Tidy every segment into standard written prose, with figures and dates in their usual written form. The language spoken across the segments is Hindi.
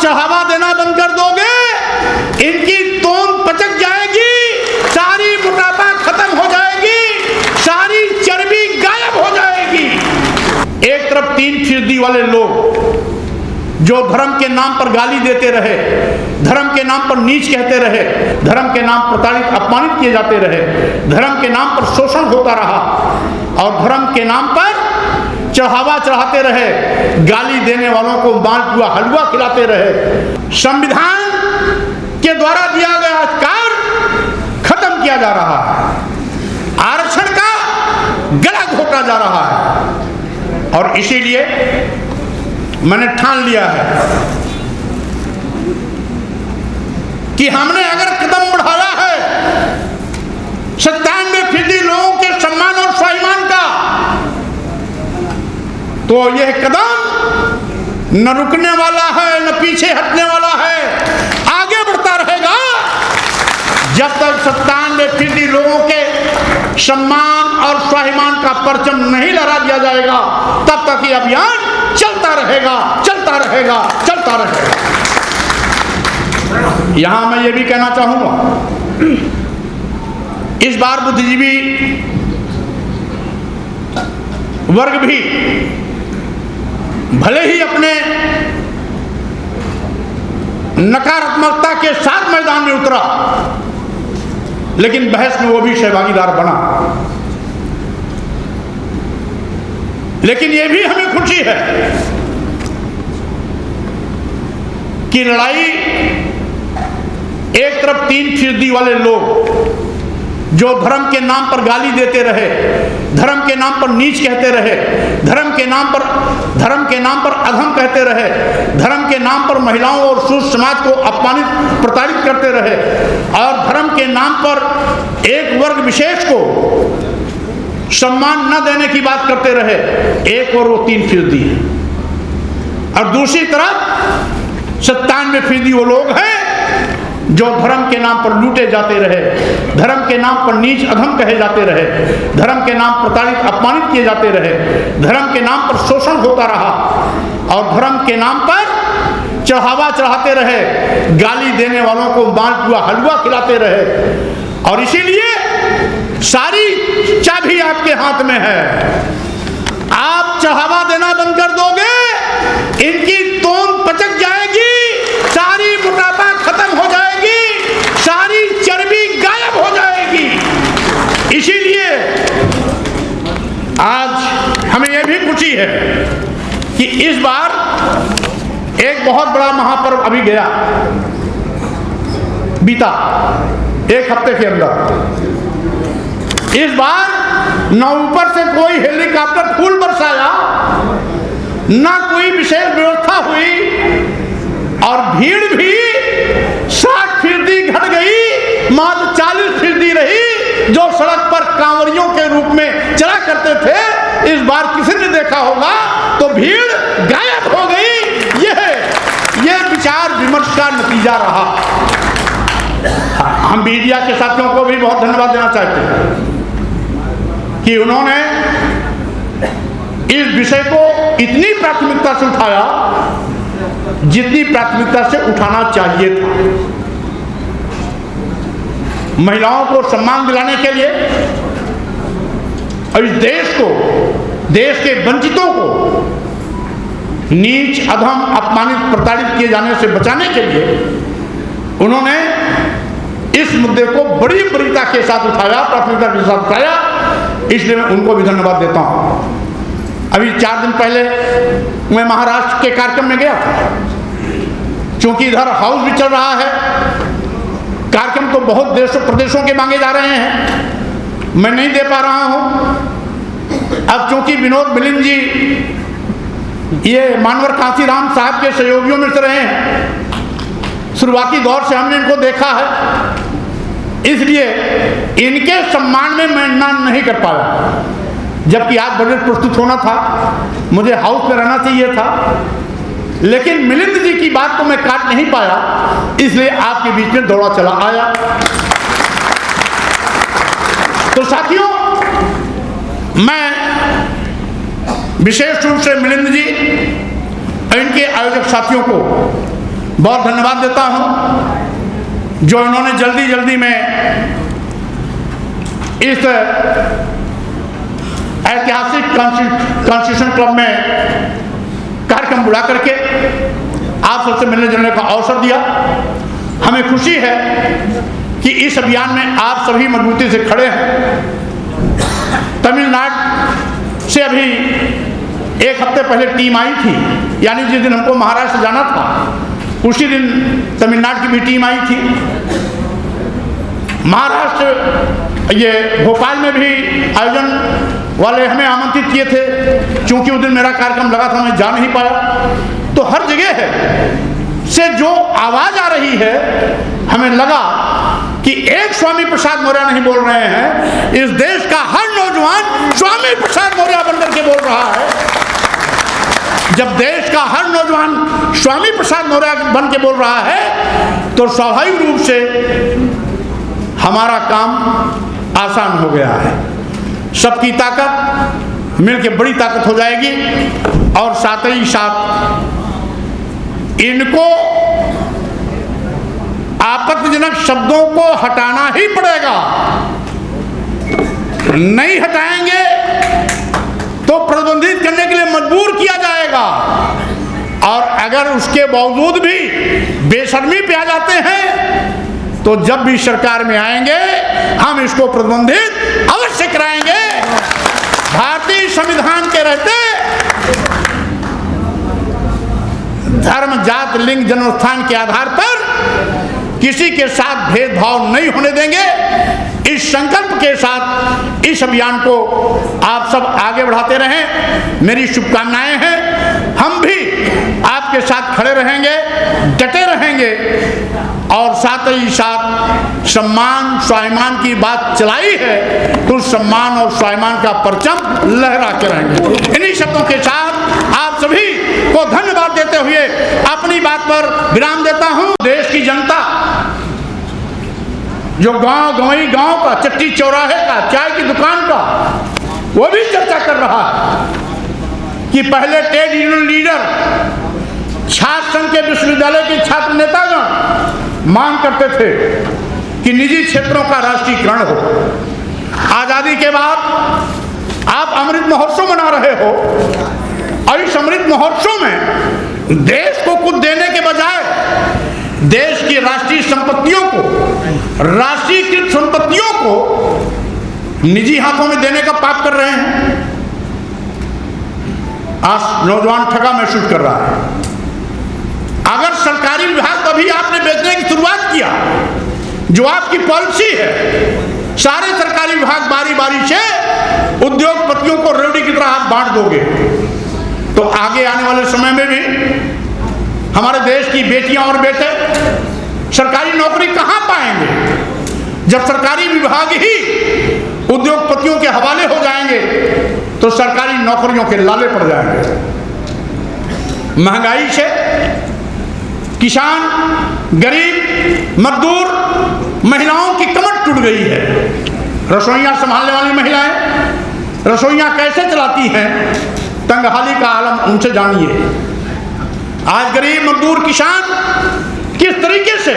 चढ़ावा देना बंद कर दोगे, इनकी तोंद पचक जाएगी, सारी मोटापा खत्म हो जाएगी, सारी चर्बी गायब हो जाएगी। एक तरफ 3% वाले लोग जो धर्म के नाम पर गाली देते रहे, धर्म के नाम पर नीच कहते रहे, धर्म के नाम पर प्रताड़ित अपमानित किए जाते रहे, धर्म के नाम पर शोषण होता रहा और धर्म के नाम पर चढ़ावा चढ़ाते रहे, गाली देने वालों को मालपुआ हलवा खिलाते रहे। संविधान के द्वारा दिया गया अधिकार खत्म किया जा रहा है, आरक्षण का गला घोटा जा रहा है और इसीलिए मैंने ठान लिया है कि हमने अगर कदम बढ़ाया है 97% लोगों के सम्मान और स्वाभिमान का, तो यह कदम न रुकने वाला है न पीछे हटने वाला है, आगे बढ़ता रहेगा। जब तक 97% लोगों के सम्मान और स्वाभिमान का परचम नहीं लहरा दिया जाएगा, तब तक ये अभियान चलता रहेगा, चलता रहेगा, चलता रहेगा। यहां मैं ये भी कहना चाहूंगा, इस बार बुद्धिजीवी वर्ग भी भले ही अपने नकारात्मकता के साथ मैदान में उतरा, लेकिन बहस में वो भी सहभागीदार बना। लेकिन ये भी हमें खुशी है कि लड़ाई एक तरफ 3% वाले लोग जो धर्म के नाम पर गाली देते रहे, धर्म के नाम पर नीच कहते रहे, धर्म के नाम पर अधम कहते रहे, धर्म के नाम पर महिलाओं और सूद समाज को अपमानित प्रताड़ित करते रहे और धर्म के नाम पर एक वर्ग विशेष को सम्मान न देने की बात करते रहे, एक और वो 3% है और दूसरी तरफ 97% वो लोग हैं जो धर्म के नाम पर लूटे जाते रहे, धर्म के नाम पर नीच अधम कहे जाते रहे, धर्म के नाम प्रताड़ित अपमानित किए जाते रहे, धर्म के नाम पर शोषण होता रहा और धर्म के नाम पर चढ़ावा चढ़ाते रहे, गाली देने वालों को मालपुआ हलवा खिलाते रहे और इसीलिए सारी चाबी आपके हाथ में है। आप चढ़ावा देना बंद कर दोगे, इनकी तोंद पचक जाएगी, सारी मोटापा खत्म हो जाएगी, सारी चर्बी गायब हो जाएगी। इसीलिए आज हमें यह भी खुशी है कि इस बार एक बहुत बड़ा महापर्व अभी गया, बीता एक हफ्ते के अंदर। इस बार न ऊपर से कोई हेलीकॉप्टर फूल बरसाया, न कोई विशेष व्यवस्था हुई और भीड़ भी 60% घट गई, मात्र 40% रही जो सड़क पर कांवरियों के रूप में चला करते थे। इस बार किसी ने देखा होगा तो भीड़ गायब हो गई। यह विचार विमर्श का नतीजा रहा। हम मीडिया के साथियों को भी बहुत धन्यवाद देना चाहते हैं कि उन्होंने इस विषय को इतनी प्राथमिकता से उठाया जितनी प्राथमिकता से उठाना चाहिए था। महिलाओं को सम्मान दिलाने के लिए और इस देश को, देश के वंचितों को नीच अधम अपमानित प्रताड़ित किए जाने से बचाने के लिए उन्होंने इस मुद्दे को बड़ी बरीता के साथ उठाया, प्राथमिकता के साथ उठाया। इसलिए मैं उनको भी धन्यवाद देता हूं। अभी 4 दिन पहले मैं महाराष्ट्र के कार्यक्रम में गया था, क्योंकि इधर हाउस भी चल रहा है, कार्यक्रम तो बहुत देशों प्रदेशों के मांगे जा रहे हैं, मैं नहीं दे पा रहा हूं। अब चूंकि विनोद मिलिंद जी ये मानवर कांसीराम साहब के सहयोगियों में से रहे हैं, शुरुआती दौर से हमने इनको देखा है, इसलिए इनके सम्मान में मैं नाम नहीं कर पाया। जबकि आज बजट प्रस्तुत होना था, मुझे हाउस में रहना चाहिए था, लेकिन मिलिंद जी की बात को मैं काट नहीं पाया, इसलिए आपके बीच में दौड़ा चला आया। तो साथियों, मैं विशेष रूप से मिलिंद जी और इनके आयोजक साथियों को बहुत धन्यवाद देता हूं जो इन्होंने जल्दी जल्दी में इस ऐतिहासिक कॉन्स्टिट्यूशन क्लब में कार्यक्रम बुला करके आप सबसे मिलने जुलने का अवसर दिया। हमें खुशी है कि इस अभियान में आप सभी मजबूती से खड़े हैं। तमिलनाडु से अभी एक हफ्ते पहले टीम आई थी, यानी जिस दिन हमको महाराष्ट्र जाना था उसी दिन तमिलनाडु की भी टीम आई थी। महाराष्ट्र ये भोपाल में भी आयोजन वाले हमें आमंत्रित किए थे, क्योंकि उस दिन मेरा कार्यक्रम लगा था, मैं जा नहीं पाया। तो हर जगह है से जो आवाज आ रही है, हमें लगा कि एक स्वामी प्रसाद मौर्य नहीं बोल रहे हैं, इस देश का हर नौजवान स्वामी प्रसाद मौर्य बनकर के बोल रहा है। जब देश का हर नौजवान स्वामी प्रसाद मौर्य बन के बोल रहा है तो स्वाभाविक रूप से हमारा काम आसान हो गया है। सबकी ताकत मिलकर बड़ी ताकत हो जाएगी और साथ ही साथ इनको आपत्तिजनक शब्दों को हटाना ही पड़ेगा। नहीं हटाएंगे तो प्रतिबंधित करने के लिए मजबूर किया जाएगा, और अगर उसके बावजूद भी बेशर्मी पे आ जाते हैं तो जब भी सरकार में आएंगे हम इसको प्रतिबंधित अवश्य कराएंगे। भारतीय संविधान के रहते धर्म, जात, लिंग, जन्मस्थान के आधार पर किसी के साथ भेदभाव नहीं होने देंगे। इस संकल्प के साथ इस अभियान को आप सब आगे बढ़ाते रहें, मेरी शुभकामनाएं हैं। हम भी आपके साथ खड़े रहेंगे, डटे रहेंगे, और साथ ही साथ सम्मान स्वाभिमान की बात चलाई है तो सम्मान और स्वाभिमान का परचम लहरा के रहेंगे। इन्हीं शब्दों के साथ आप सभी को धन्यवाद देते हुए अपनी बात पर विराम देता हूं। देश की जनता जो गांव का, चट्टी चौराहे का, चाय की दुकान का, वो भी चर्चा कर रहा है कि पहले ट्रेड यूनियन लीडर, छात्र संघ के विश्वविद्यालय के छात्र नेतागण मांग करते थे कि निजी क्षेत्रों का राष्ट्रीयकरण हो। आजादी के बाद आप अमृत महोत्सव मना रहे हो, और इस अमृत महोत्सव में देश को कुछ देने के बजाय देश की राष्ट्रीय संपत्तियों को, राष्ट्रीयकृत संपत्तियों को निजी हाथों में देने का पाप कर रहे हैं। आज नौजवान ठगा महसूस कर रहा है। अगर सरकारी विभाग कभी आपने बेचने की शुरुआत किया, जो आपकी पॉलिसी है, सारे सरकारी विभाग बारी बारी से उद्योगपतियों को रेवड़ी की तरह आप बांट दोगे, तो आगे आने वाले समय में भी हमारे देश की बेटियां और बेटे सरकारी नौकरी कहां पाएंगे? जब सरकारी विभाग ही उद्योगपतियों के हवाले हो जाएंगे तो सरकारी नौकरियों के लाले पड़ जाएंगे। महंगाई से किसान, गरीब, मजदूर, महिलाओं की कमर टूट गई है। रसोइयां संभालने वाली महिलाएं रसोइयां कैसे चलाती हैं, तंगहाली का आलम उनसे जानिए। आज गरीब, मजदूर, किसान किस तरीके से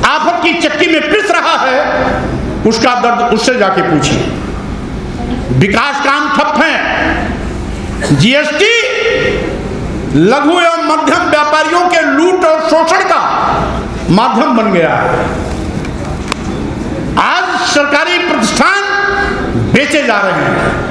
आफत की चक्की में पिस रहा है, उसका दर्द उससे जाके पूछिए। विकास काम ठप है। जीएसटी लघु एवं मध्यम व्यापारियों के लूट और शोषण का माध्यम बन गया है। आज सरकारी प्रतिष्ठान बेचे जा रहे हैं।